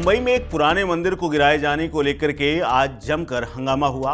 मुंबई में एक पुराने मंदिर को गिराए जाने को लेकर के आज जमकर हंगामा हुआ।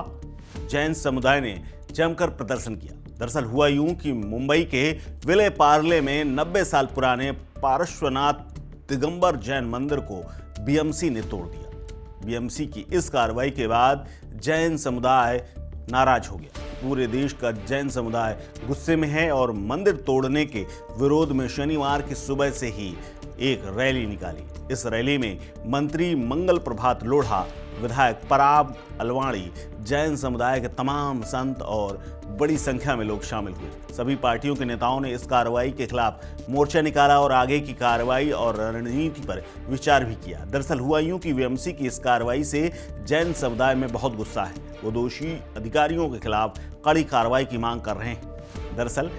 जैन समुदाय ने जमकर प्रदर्शन किया। दरअसल हुआ यूं कि मुंबई के विले पार्ले में 90 साल पुराने पार्श्वनाथ दिगंबर जैन मंदिर को बीएमसी ने तोड़ दिया। बीएमसी की इस कार्रवाई के बाद जैन समुदाय नाराज हो गया। पूरे देश का जैन समुदाय गुस्से में है और मंदिर तोड़ने के विरोध में शनिवार की सुबह से ही एक रैली निकाली। इस रैली में मंत्री मंगल प्रभात लोढ़ा, विधायक पराग अलवाणी, जैन समुदाय के तमाम संत और बड़ी संख्या में लोग शामिल हुए। सभी पार्टियों के नेताओं ने इस कार्रवाई के खिलाफ मोर्चा निकाला और आगे की कार्रवाई और रणनीति पर विचार भी किया। दरअसल हुआ यूं कि बीएमसी की इस कार्रवाई से जैन समुदाय में बहुत गुस्सा है। वो दोषी अधिकारियों के खिलाफ कड़ी कार्रवाई की मांग कर रहे हैं। दरअसल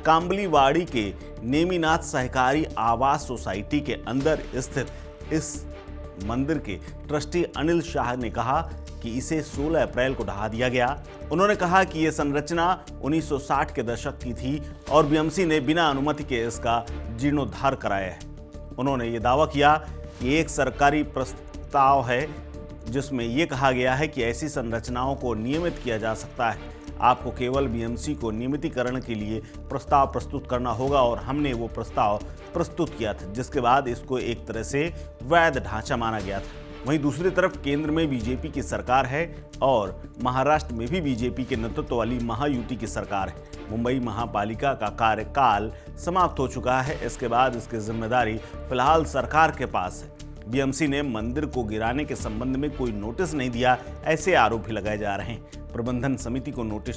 कांबलीवाड़ी के नेमीनाथ सहकारी आवास सोसाइटी के अंदर स्थित इस मंदिर के ट्रस्टी अनिल शाह ने कहा कि इसे 16 अप्रैल को ढहा दिया गया। उन्होंने कहा कि यह संरचना 1960 के दशक की थी और बीएमसी ने बिना अनुमति के इसका जीर्णोद्धार कराया है। उन्होंने ये दावा किया कि एक सरकारी प्रस्ताव है जिसमें यह कहा गया है कि ऐसी संरचनाओं को नियमित किया जा सकता है। आपको केवल बीएमसी को नियमितीकरण के लिए प्रस्ताव प्रस्तुत करना होगा और हमने वो प्रस्ताव प्रस्तुत किया था, जिसके बाद इसको एक तरह से वैध ढांचा माना गया था। वहीं दूसरी तरफ केंद्र में बीजेपी की सरकार है और महाराष्ट्र में भी बीजेपी के नेतृत्व वाली महायुति की सरकार है। मुंबई महापालिका का कार्यकाल समाप्त हो चुका है। इसके बाद इसकी जिम्मेदारी फिलहाल सरकार के पास है। बीएमसी ने मंदिर को गिराने के संबंध में कोई नोटिस नहीं दिया, ऐसे आरोप भी लगाए जा रहे हैं। प्रबंधन समिति को नोटिस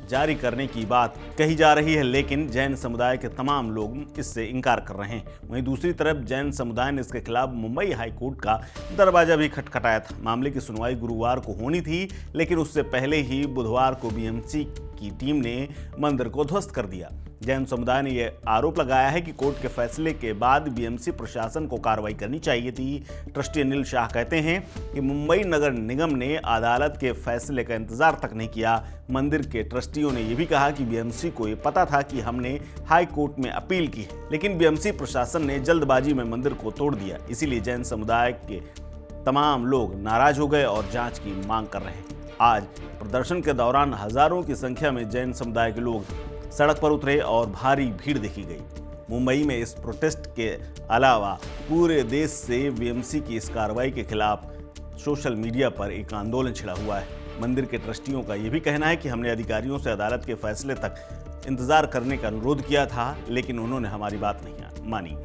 जारी करने की बात कही जा रही है, लेकिन जैन समुदाय के तमाम लोग इससे इनकार कर रहे हैं। वहीं दूसरी तरफ जैन समुदाय ने इसके खिलाफ मुंबई हाई कोर्ट का दरवाजा भी खटखटाया था। मामले की सुनवाई गुरुवार को होनी थी, लेकिन उससे पहले ही बुधवार को बीएमसी की टीम ने मंदिर को ध्वस्त कर दिया। जैन समुदाय ने यह आरोप लगाया है कि कोर्ट के फैसले के बाद बीएमसी प्रशासन को कार्रवाई करनी चाहिए थी। ट्रस्टी अनिल शाह कहते हैं कि मुंबई नगर निगम ने अदालत के फैसले का इंतजार तक नहीं किया। मंदिर के ट्रस्टियों ने यह भी कहा कि बीएमसी को यह पता था कि हमने हाई कोर्ट में अपील की है, लेकिन बीएमसी प्रशासन ने जल्दबाजी में मंदिर को तोड़ दिया। इसीलिए जैन समुदाय के तमाम लोग नाराज हो गए और जांच की मांग कर रहे हैं। आज प्रदर्शन के दौरान हजारों की संख्या में जैन समुदाय के लोग सड़क पर उतरे और भारी भीड़ देखी गई। मुंबई में इस प्रोटेस्ट के अलावा पूरे देश से बीएमसी की इस कार्रवाई के खिलाफ सोशल मीडिया पर एक आंदोलन छिड़ा हुआ है। मंदिर के ट्रस्टियों का यह भी कहना है कि हमने अधिकारियों से अदालत के फैसले तक इंतजार करने का अनुरोध किया था, लेकिन उन्होंने हमारी बात नहीं मानी।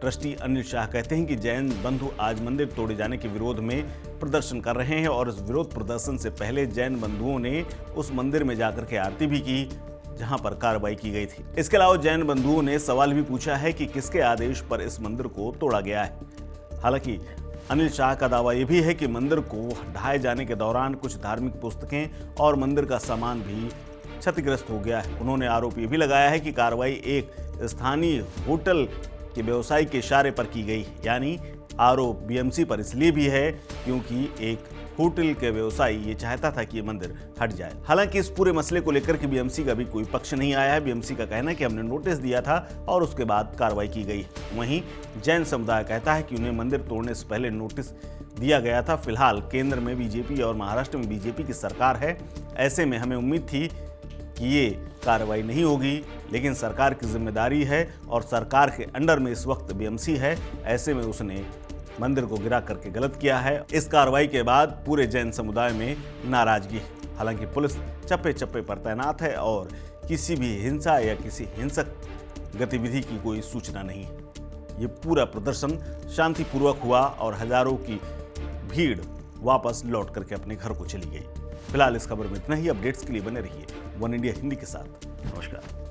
ट्रस्टी अनिल शाह कहते हैं कि जैन बंधु आज मंदिर तोड़े जाने के विरोध में प्रदर्शन कर रहे हैं और इस विरोध प्रदर्शन से पहले जैन बंधुओं ने उस मंदिर में जाकर के आरती भी की जहां पर कार्रवाई की गई थी। इसके अलावा जैन बंधुओं ने सवाल भी पूछा है कि किसके आदेश पर इस मंदिर को तोड़ा गया है। हालांकि अनिल शाह का दावा यह भी है कि मंदिर को ढहाए जाने के दौरान कुछ धार्मिक पुस्तकें और मंदिर का सामान भी क्षतिग्रस्त हो गया है। उन्होंने आरोप ये भी लगाया है कि कार्रवाई एक स्थानीय होटल के व्यवसायी के इशारे पर की गई, यानी आरोप बीएमसी पर इसलिए भी है क्योंकि एक होटल के व्यवसायी ये चाहता था कि ये मंदिर हट जाए। हालांकि इस पूरे मसले को लेकर के बीएमसी का भी कोई पक्ष नहीं आया है। बीएमसी का कहना है कि हमने नोटिस दिया था और उसके बाद कार्रवाई की गई। वहीं जैन समुदाय कहता है कि उन्हें मंदिर तोड़ने से पहले नोटिस दिया गया था। फिलहाल केंद्र में बीजेपी और महाराष्ट्र में बीजेपी की सरकार है। ऐसे में हमें उम्मीद थी कि ये कार्रवाई नहीं होगी, लेकिन सरकार की जिम्मेदारी है और सरकार के अंडर में इस वक्त बीएमसी है। ऐसे में उसने मंदिर को गिरा करके गलत किया है। इस कार्रवाई के बाद पूरे जैन समुदाय में नाराजगी है। हालांकि पुलिस चप्पे चप्पे पर तैनात है और किसी भी हिंसा या किसी हिंसक गतिविधि की कोई सूचना नहीं है। ये पूरा प्रदर्शन शांतिपूर्वक हुआ और हजारों की भीड़ वापस लौट करके अपने घर को चली गई। फिलहाल इस खबर में इतना ही। अपडेट्स के लिए बने रहिए वन इंडिया हिंदी के साथ। नमस्कार।